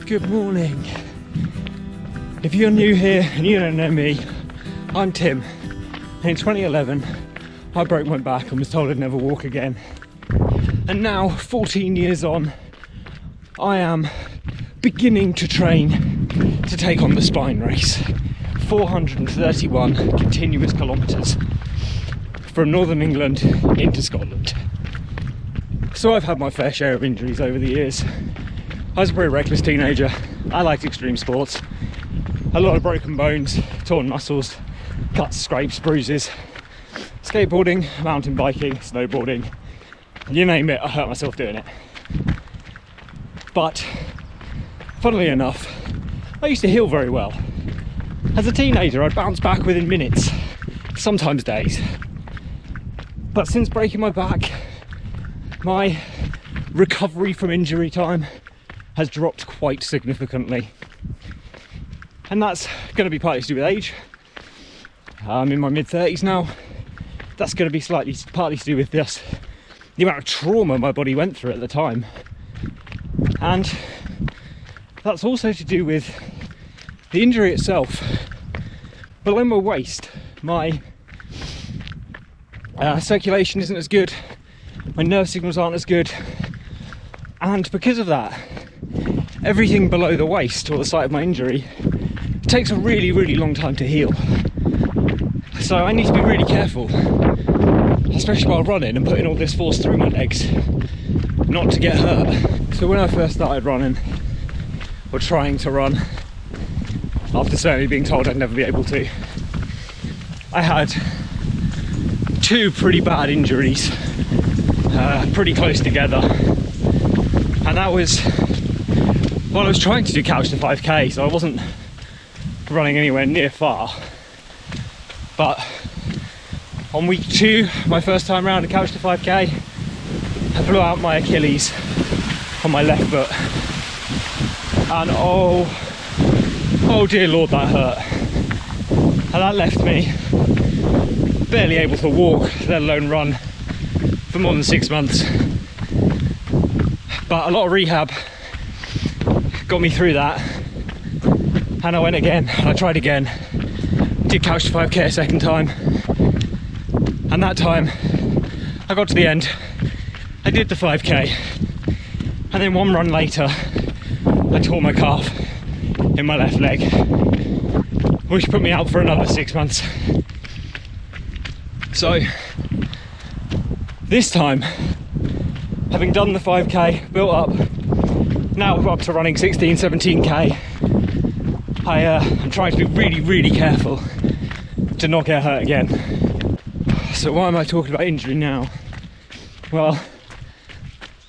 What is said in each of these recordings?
Good morning. If you're new here and you don't know me, I'm Tim. In 2011, I broke my back and was told I'd never walk again. And now, 14 years on, I am beginning to train to take on the spine race. 431 continuous kilometres from Northern England into Scotland. So I've had my fair share of injuries over the years. I was a pretty reckless teenager. I liked extreme sports. A lot of broken bones, torn muscles, cuts, scrapes, bruises. Skateboarding, mountain biking, snowboarding, you name it, I hurt myself doing it. But, funnily enough, I used to heal very well. As a teenager, I'd bounce back within minutes, sometimes days. But since breaking my back, my recovery from injury time has dropped quite significantly. And that's going to be partly to do with age. I'm in my mid-30s now. That's going to be partly to do with this, the amount of trauma my body went through at the time. And that's also to do with the injury itself. Below my waist, my circulation isn't as good, my nerve signals aren't as good, and because of that, everything below the waist, or the site of my injury, takes a really, really long time to heal. So I need to be really careful, especially while running and putting all this force through my legs, not to get hurt. So when I first started running, or trying to run, after certainly being told I'd never be able to, I had two pretty bad injuries, pretty close together. And that was, well, I was trying to do couch to 5k, so I wasn't running anywhere near far. But on week 2, my first time round at couch to 5k, I blew out my Achilles on my left foot. And oh dear Lord, that hurt. And that left me barely able to walk, let alone run, for more than 6 months. But a lot of rehab got me through that, and I went again, I tried again, did couch to 5k a second time, and that time I got to the end, I did the 5k, and then one run later I tore my calf in my left leg, which put me out for another 6 months. So this time, having done the 5k, built up, now we're up to running 16, 17k, I'm trying to be really, really careful to not get hurt again. So why am I talking about injury now? Well,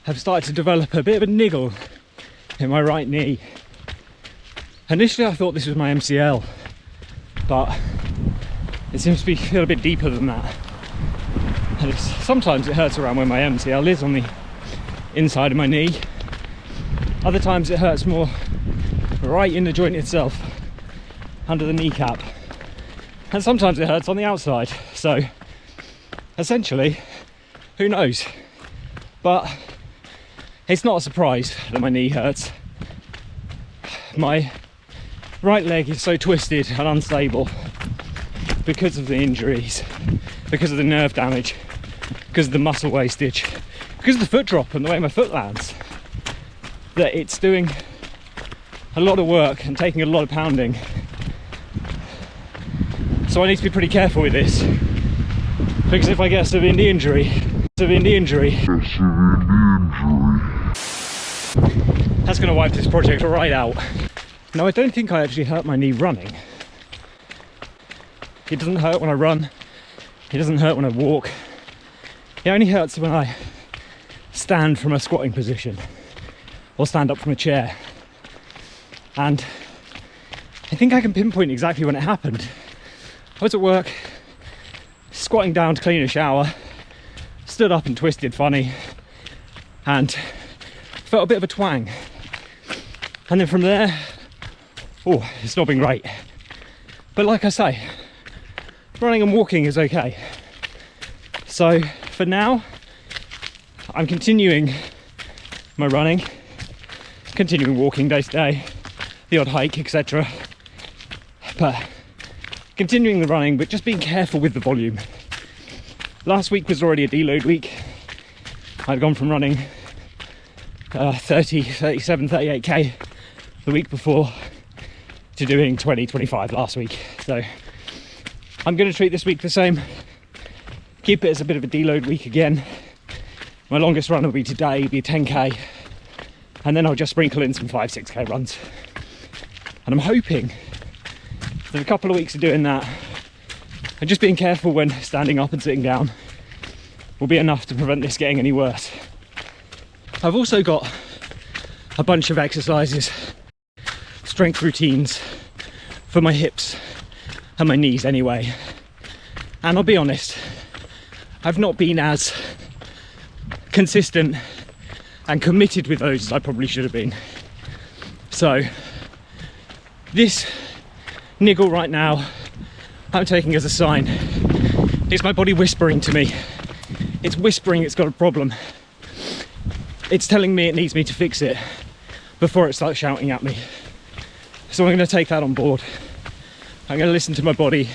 I've started to develop a bit of a niggle in my right knee. Initially I thought this was my MCL, but it seems to feel a bit deeper than that. And sometimes it hurts around where my MCL is, on the inside of my knee. Other times it hurts more right in the joint itself, under the kneecap. And sometimes it hurts on the outside. So essentially, who knows? But it's not a surprise that my knee hurts. My right leg is so twisted and unstable because of the injuries, because of the nerve damage, because of the muscle wastage, because of the foot drop and the way my foot lands, that it's doing a lot of work and taking a lot of pounding. So I need to be pretty careful with this, because if I get a severe knee injury, that's going to wipe this project right out. Now, I don't think I actually hurt my knee running. It doesn't hurt when I run, it doesn't hurt when I walk. It only hurts when I stand from a squatting position or stand up from a chair. And I think I can pinpoint exactly when it happened. I was at work, squatting down to clean a shower, stood up and twisted funny, and felt a bit of a twang. And then from there, oh, it's not been great. But like I say, running and walking is okay. So for now, I'm continuing my running, continuing walking day to day, the odd hike, etc. But continuing the running, but just being careful with the volume. Last week was already a deload week. I'd gone from running 30, 37, 38k the week before to doing 20, 25 last week. So I'm going to treat this week the same. Keep it as a bit of a deload week again. My longest run will be today, be 10k, and then I'll just sprinkle in some 5, 6k runs. And I'm hoping that a couple of weeks of doing that and just being careful when standing up and sitting down will be enough to prevent this getting any worse. I've also got a bunch of exercises, strength routines for my hips and my knees anyway. And I'll be honest, I've not been as consistent and committed with those as I probably should have been. So this niggle right now, I'm taking as a sign. It's my body whispering to me. It's whispering it's got a problem. It's telling me it needs me to fix it before it starts shouting at me. So I'm going to take that on board. I'm going to listen to my body,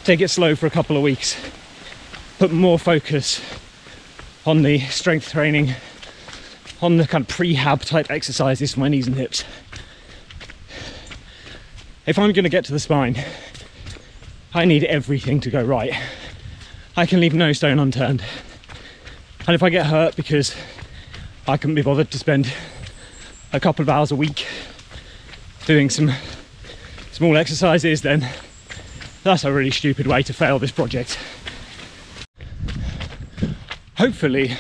take it slow for a couple of weeks, put more focus on the strength training, on the kind of prehab type exercises for my knees and hips. If I'm going to get to the spine, I need everything to go right. I can leave no stone unturned. And if I get hurt because I couldn't be bothered to spend a couple of hours a week doing some small exercises, then that's a really stupid way to fail this project. Hopefully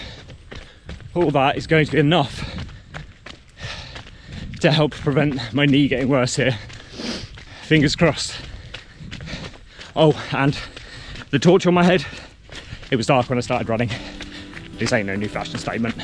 all that is going to be enough to help prevent my knee getting worse here. Fingers crossed. Oh, and the torch on my head, it was dark when I started running. This ain't no new fashion statement.